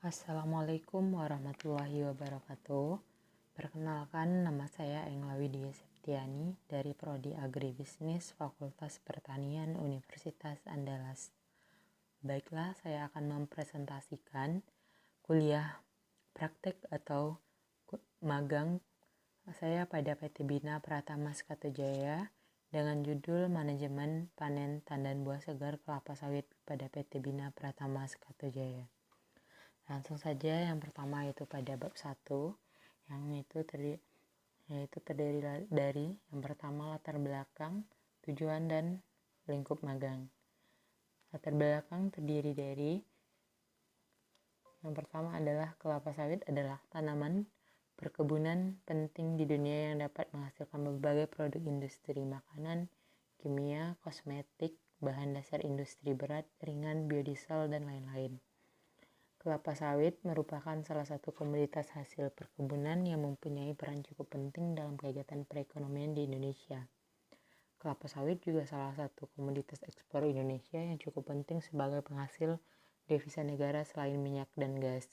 Assalamualaikum warahmatullahi wabarakatuh. Perkenalkan, nama saya Engla Widya Septiani dari Prodi Agribisnis Fakultas Pertanian Universitas Andalas. Baiklah, saya akan mempresentasikan kuliah praktek atau magang saya pada PT Bina Pratama Sekatujaya dengan judul Manajemen Panen Tandan Buah Segar Kelapa Sawit pada PT Bina Pratama Sekatujaya. Langsung saja, yang pertama itu pada bab 1, yaitu terdiri dari yang pertama latar belakang, tujuan, dan lingkup magang. Latar belakang terdiri dari yang pertama adalah kelapa sawit adalah tanaman perkebunan penting di dunia yang dapat menghasilkan berbagai produk industri makanan, kimia, kosmetik, bahan dasar industri berat, ringan, biodiesel, dan lain-lain. Kelapa sawit merupakan salah satu komoditas hasil perkebunan yang mempunyai peran cukup penting dalam kegiatan perekonomian di Indonesia. Kelapa sawit juga salah satu komoditas ekspor Indonesia yang cukup penting sebagai penghasil devisa negara selain minyak dan gas.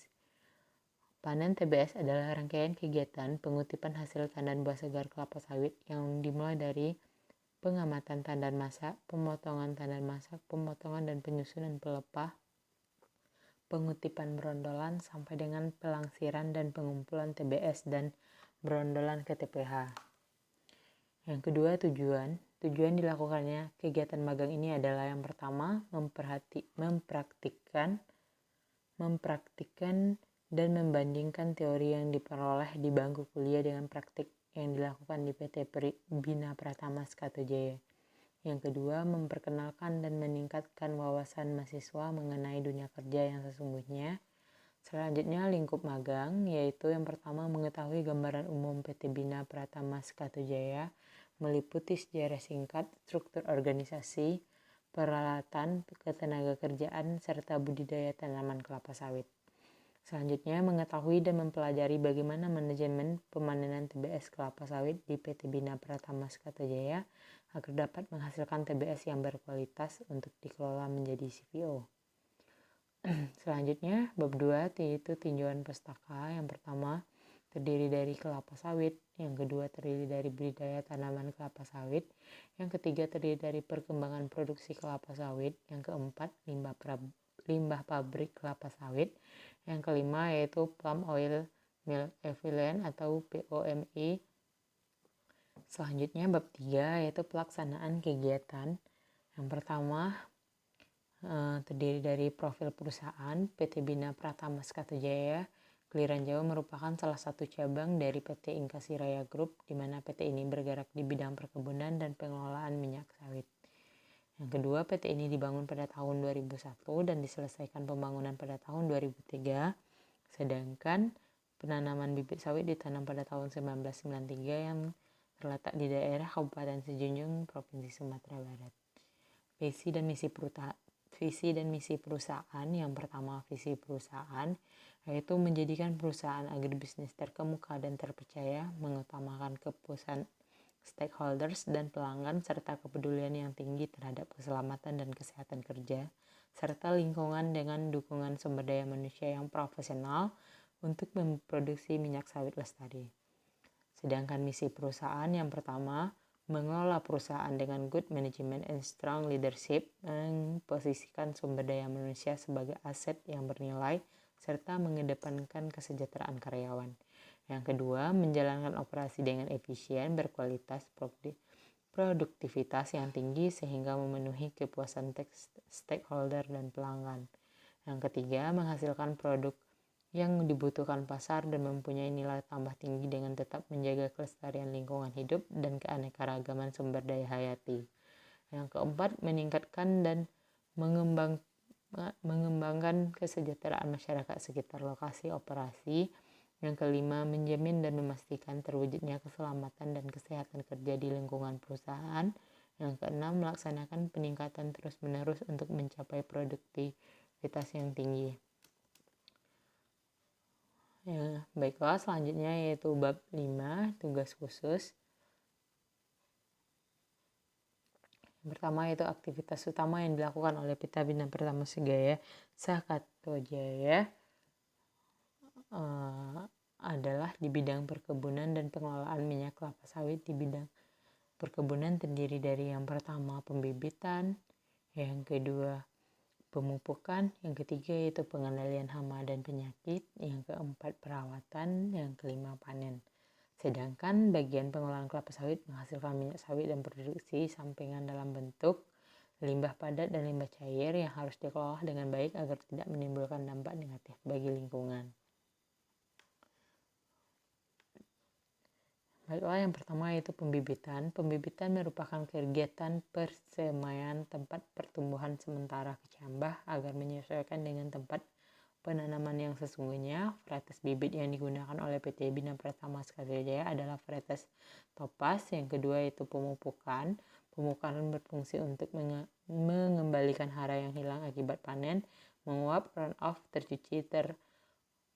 Panen TBS adalah rangkaian kegiatan pengutipan hasil tandan buah segar kelapa sawit yang dimulai dari pengamatan tandan masak, pemotongan tandan masak, pemotongan dan penyusunan pelepah, pengutipan berondolan sampai dengan pelangsiran dan pengumpulan TBS dan berondolan ke TPH. Yang kedua, tujuan dilakukannya kegiatan magang ini adalah yang pertama, mempraktikkan dan membandingkan teori yang diperoleh di bangku kuliah dengan praktik yang dilakukan di PT Bina Pratama Sekatujaya. Yang kedua, memperkenalkan dan meningkatkan wawasan mahasiswa mengenai dunia kerja yang sesungguhnya. Selanjutnya, lingkup magang, yaitu yang pertama mengetahui gambaran umum PT Bina Pratama Sekatujaya, meliputi sejarah singkat, struktur organisasi, peralatan, ketenaga kerjaan, serta budidaya tanaman kelapa sawit. Selanjutnya, mengetahui dan mempelajari bagaimana manajemen pemanenan TBS kelapa sawit di PT Bina Pratama Sekatujaya agar dapat menghasilkan TBS yang berkualitas untuk dikelola menjadi CPO. Selanjutnya, bab 2 yaitu tinjauan pustaka. Yang pertama, terdiri dari kelapa sawit. Yang kedua, terdiri dari budidaya tanaman kelapa sawit. Yang ketiga, terdiri dari perkembangan produksi kelapa sawit. Yang keempat, limbah pabrik kelapa sawit. Yang kelima yaitu Palm Oil Milk Effluent atau POME. Selanjutnya bab 3 yaitu pelaksanaan kegiatan. Yang pertama terdiri dari profil perusahaan. PT Bina Pratama Sekatujaya Keliran Jawa merupakan salah satu cabang dari PT Inkasi Raya Group, di mana PT ini bergerak di bidang perkebunan dan pengelolaan minyak sawit. Yang kedua, PT ini dibangun pada tahun 2001 dan diselesaikan pembangunan pada tahun 2003, sedangkan penanaman bibit sawit ditanam pada tahun 1993 yang terletak di daerah Kabupaten Sejunjung, Provinsi Sumatera Barat. Visi dan misi perusahaan. Yang pertama, visi perusahaan yaitu menjadikan perusahaan agribisnis terkemuka dan terpercaya, mengutamakan kepuasan stakeholders dan pelanggan, serta kepedulian yang tinggi terhadap keselamatan dan kesehatan kerja, serta lingkungan dengan dukungan sumber daya manusia yang profesional untuk memproduksi minyak sawit lestari. Sedangkan misi perusahaan yang pertama, mengelola perusahaan dengan good management and strong leadership, memposisikan sumber daya manusia sebagai aset yang bernilai, serta mengedepankan kesejahteraan karyawan. Yang kedua, menjalankan operasi dengan efisien, berkualitas, produktivitas yang tinggi sehingga memenuhi kepuasan stakeholder dan pelanggan. Yang ketiga, menghasilkan produk yang dibutuhkan pasar dan mempunyai nilai tambah tinggi dengan tetap menjaga kelestarian lingkungan hidup dan keanekaragaman sumber daya hayati. Yang keempat, meningkatkan dan mengembangkan kesejahteraan masyarakat sekitar lokasi operasi. Yang kelima, menjamin dan memastikan terwujudnya keselamatan dan kesehatan kerja di lingkungan perusahaan. Yang keenam, melaksanakan peningkatan terus-menerus untuk mencapai produktivitas yang tinggi. Ya, baiklah, selanjutnya yaitu bab 5, tugas khusus. Yang pertama yaitu aktivitas utama yang dilakukan oleh PT Bina Pratama Sekatujaya adalah di bidang perkebunan dan pengelolaan minyak kelapa sawit. Di bidang perkebunan terdiri dari yang pertama pembibitan, yang kedua pemupukan, yang ketiga yaitu pengendalian hama dan penyakit, yang keempat perawatan, yang kelima panen. Sedangkan bagian pengolahan kelapa sawit menghasilkan minyak sawit dan produksi sampingan dalam bentuk limbah padat dan limbah cair yang harus dikelola dengan baik agar tidak menimbulkan dampak negatif bagi lingkungan. Baiklah, yang pertama yaitu pembibitan. Pembibitan merupakan kegiatan persemaian tempat pertumbuhan sementara kecambah agar menyesuaikan dengan tempat penanaman yang sesungguhnya. Varietas bibit yang digunakan oleh PT Bina Pratama Jaya adalah varietas Topaz. Yang kedua yaitu pemupukan. Pemupukan berfungsi untuk mengembalikan hara yang hilang akibat panen, menguap, runoff, tercuci,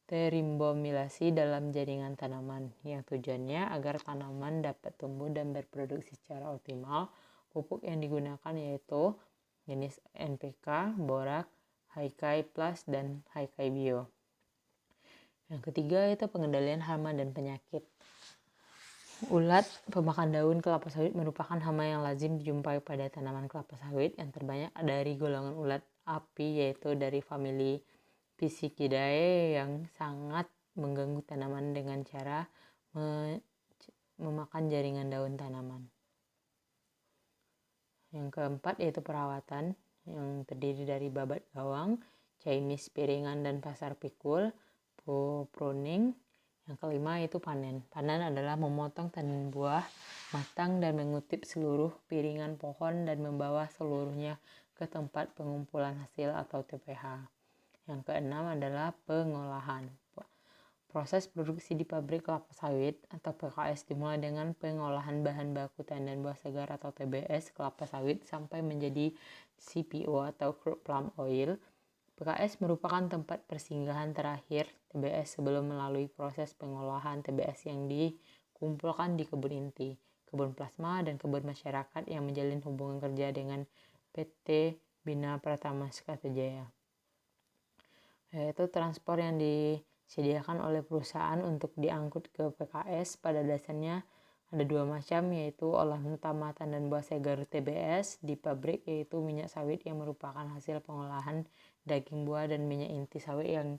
terimbomilasi dalam jaringan tanaman, yang tujuannya agar tanaman dapat tumbuh dan berproduksi secara optimal. Pupuk yang digunakan yaitu jenis NPK, borak, Haikai Plus, dan Haikai Bio. Yang ketiga yaitu pengendalian hama dan penyakit. Ulat pemakan daun kelapa sawit merupakan hama yang lazim dijumpai pada tanaman kelapa sawit yang terbanyak dari golongan ulat api, yaitu dari famili Pisikidae, yang sangat mengganggu tanaman dengan cara memakan jaringan daun tanaman. Yang keempat yaitu perawatan, yang terdiri dari babat gawang, caimis piringan dan pasar pikul, pruning. Yang kelima yaitu panen. Panen adalah memotong tanaman buah matang dan mengutip seluruh piringan pohon dan membawa seluruhnya ke tempat pengumpulan hasil atau TPH. Yang keenam adalah pengolahan. Proses produksi di pabrik kelapa sawit atau PKS dimulai dengan pengolahan bahan baku tandan buah segar atau TBS kelapa sawit sampai menjadi CPO atau crude palm oil. PKS merupakan tempat persinggahan terakhir TBS sebelum melalui proses pengolahan TBS yang dikumpulkan di kebun inti, kebun plasma, dan kebun masyarakat yang menjalin hubungan kerja dengan PT Bina Pratama Jaya. Yaitu transport yang disediakan oleh perusahaan untuk diangkut ke PKS. Pada dasarnya ada dua macam, yaitu olahan utama tandan buah segar TBS di pabrik, yaitu minyak sawit yang merupakan hasil pengolahan daging buah, dan minyak inti sawit yang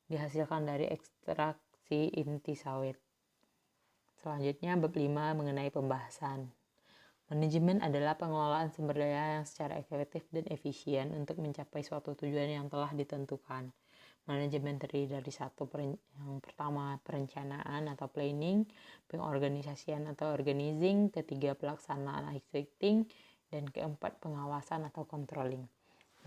dihasilkan dari ekstraksi inti sawit. Selanjutnya bab 5 mengenai pembahasan. Manajemen adalah pengelolaan sumber daya yang secara efektif dan efisien untuk mencapai suatu tujuan yang telah ditentukan. Manajemen terdiri dari yang pertama perencanaan atau planning, pengorganisasian atau organizing, ketiga pelaksanaan executing, dan keempat pengawasan atau controlling.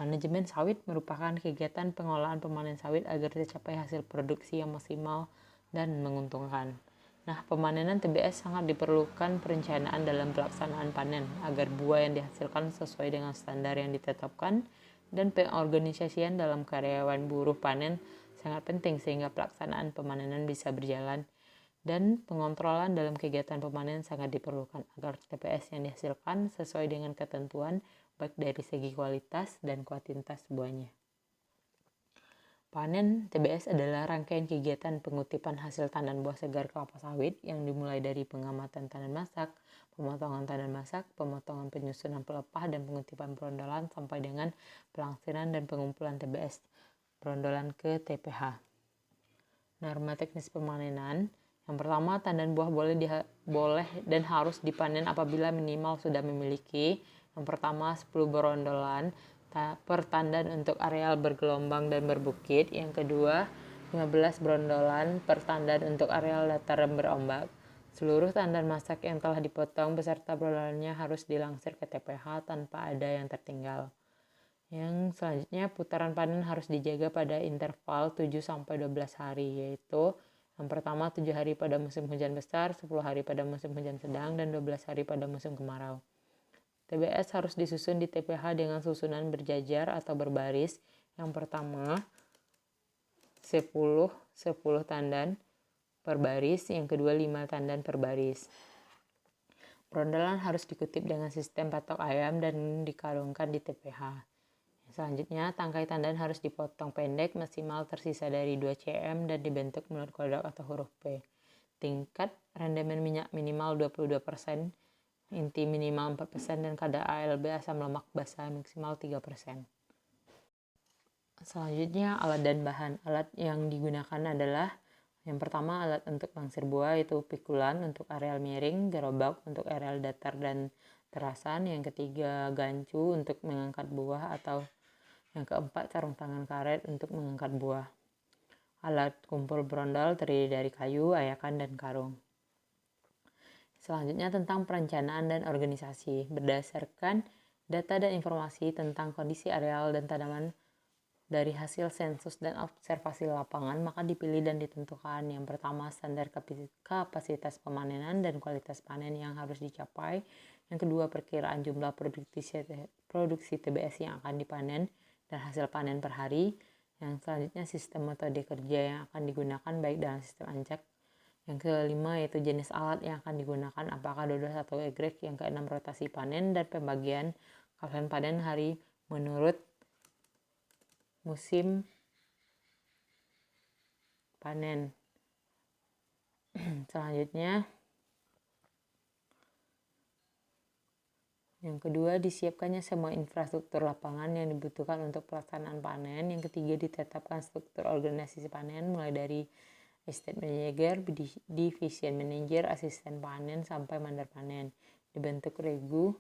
Manajemen sawit merupakan kegiatan pengolahan pemanen sawit agar tercapai hasil produksi yang maksimal dan menguntungkan. Nah, pemanenan TBS sangat diperlukan perencanaan dalam pelaksanaan panen agar buah yang dihasilkan sesuai dengan standar yang ditetapkan, dan pengorganisasian dalam karyawan buruh panen sangat penting sehingga pelaksanaan pemanenan bisa berjalan, dan pengontrolan dalam kegiatan pemanen sangat diperlukan agar TBS yang dihasilkan sesuai dengan ketentuan baik dari segi kualitas dan kuantitas buahnya. Panen TBS adalah rangkaian kegiatan pengutipan hasil tandan buah segar kelapa sawit yang dimulai dari pengamatan tandan masak, pemotongan tandan masak, pemotongan penyusunan pelepah, dan pengutipan perondolan sampai dengan pelangsiran dan pengumpulan TBS perondolan ke TPH. Norma teknis pemanenan. Yang pertama, tandan buah boleh dan harus dipanen apabila minimal sudah memiliki yang pertama 10 berondolan per tandan untuk areal bergelombang dan berbukit. Yang kedua, 15 berondolan per tandan untuk areal datar dan berombak. Seluruh tandan masak yang telah dipotong beserta berondolannya harus dilangsir ke TPH tanpa ada yang tertinggal. Yang selanjutnya, putaran panen harus dijaga pada interval 7-12 hari, yaitu yang pertama 7 hari pada musim hujan besar, 10 hari pada musim hujan sedang, dan 12 hari pada musim kemarau. TBS harus disusun di TPH dengan susunan berjajar atau berbaris. Yang pertama 10 tandan per baris, yang kedua 5 tandan per baris. Perondolan harus dikutip dengan sistem patok ayam dan dikarungkan di TPH. Selanjutnya, tangkai tandan harus dipotong pendek maksimal tersisa dari 2 cm dan dibentuk menurut kodok atau huruf P. Tingkat rendemen minyak minimal 22%, inti minimal 4%, dan kadar ALB asam lemak basah maksimal 3%. Selanjutnya, alat dan bahan. Alat yang digunakan adalah yang pertama, alat untuk langsir buah, yaitu pikulan untuk areal miring, gerobak untuk areal datar dan terasan. Yang ketiga, gancu untuk mengangkat buah, atau yang keempat, sarung tangan karet untuk mengangkat buah. Alat kumpul berondal terdiri dari kayu, ayakan, dan karung. Selanjutnya tentang perencanaan dan organisasi. Berdasarkan data dan informasi tentang kondisi areal dan tanaman dari hasil sensus dan observasi lapangan, maka dipilih dan ditentukan yang pertama standar kapasitas pemanenan dan kualitas panen yang harus dicapai. Yang kedua, perkiraan jumlah produksi TBS yang akan dipanen dan hasil panen per hari. Yang selanjutnya, sistem metode kerja yang akan digunakan baik dalam sistem ancak. Yang kelima, yaitu jenis alat yang akan digunakan, apakah dodos atau egrek. Yang keenam, rotasi panen dan pembagian kawasan panen hari menurut musim panen. Selanjutnya, yang kedua, disiapkannya semua infrastruktur lapangan yang dibutuhkan untuk pelaksanaan panen. Yang ketiga, ditetapkan struktur organisasi panen mulai dari estate manager, division manager, asisten panen, sampai mandor panen. Dibentuk regu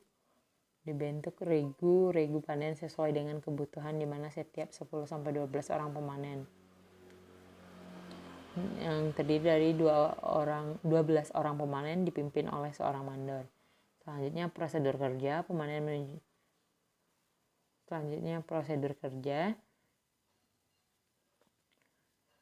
panen sesuai dengan kebutuhan, di mana setiap 10-12 orang pemanen yang terdiri dari 12 orang pemanen dipimpin oleh seorang mandor. Selanjutnya prosedur kerja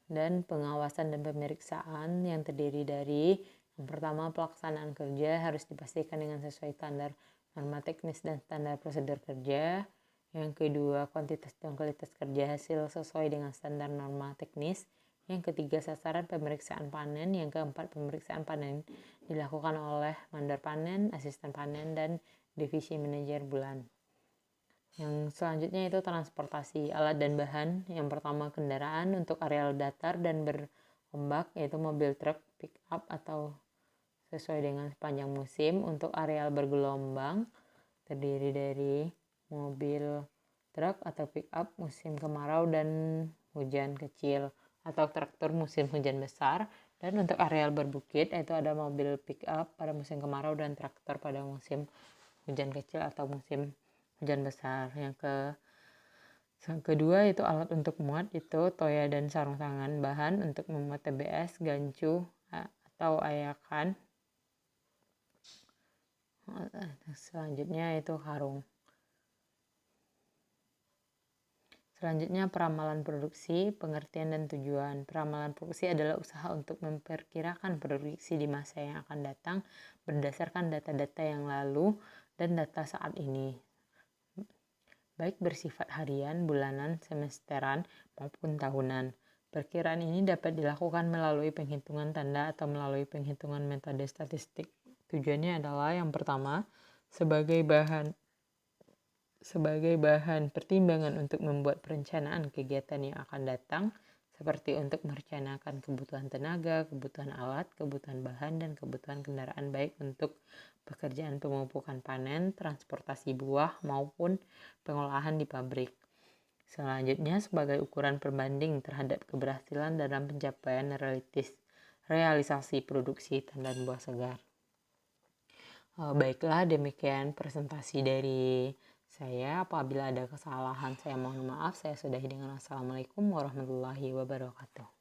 dan pengawasan dan pemeriksaan yang terdiri dari yang pertama, pelaksanaan kerja harus dipastikan dengan sesuai standar norma teknis dan standar prosedur kerja. Yang kedua, kuantitas dan kualitas kerja hasil sesuai dengan standar norma teknis. Yang ketiga, sasaran pemeriksaan panen. Yang keempat, pemeriksaan panen dilakukan oleh mandor panen, asisten panen, dan divisi manajer bulan. Yang selanjutnya itu transportasi alat dan bahan. Yang pertama, kendaraan untuk areal datar dan berombak, yaitu mobil truk, pick up atau sesuai dengan sepanjang musim. Untuk areal bergelombang terdiri dari mobil truk atau pick up musim kemarau dan hujan kecil, atau traktor musim hujan besar. Dan untuk areal berbukit, itu ada mobil pick up pada musim kemarau dan traktor pada musim hujan kecil atau musim hujan besar. Yang kedua itu alat untuk muat, itu toya dan sarung tangan. Bahan untuk memuat TBS, gancu atau ayakan. Selanjutnya itu karung. Selanjutnya, peramalan produksi, pengertian dan tujuan. Peramalan produksi adalah usaha untuk memperkirakan produksi di masa yang akan datang berdasarkan data-data yang lalu dan data saat ini, baik bersifat harian, bulanan, semesteran, maupun tahunan. Perkiraan ini dapat dilakukan melalui penghitungan tanda atau melalui penghitungan metode statistik. Tujuannya adalah yang pertama, sebagai bahan pertimbangan untuk membuat perencanaan kegiatan yang akan datang, seperti untuk merencanakan kebutuhan tenaga, kebutuhan alat, kebutuhan bahan, dan kebutuhan kendaraan, baik untuk pekerjaan pemupukan panen, transportasi buah, maupun pengolahan di pabrik. Selanjutnya, sebagai ukuran perbanding terhadap keberhasilan dalam pencapaian realisasi produksi tandan buah segar. Baiklah, demikian presentasi dari saya. Apabila ada kesalahan, saya mohon maaf. Saya sudahi dengan Assalamualaikum warahmatullahi wabarakatuh.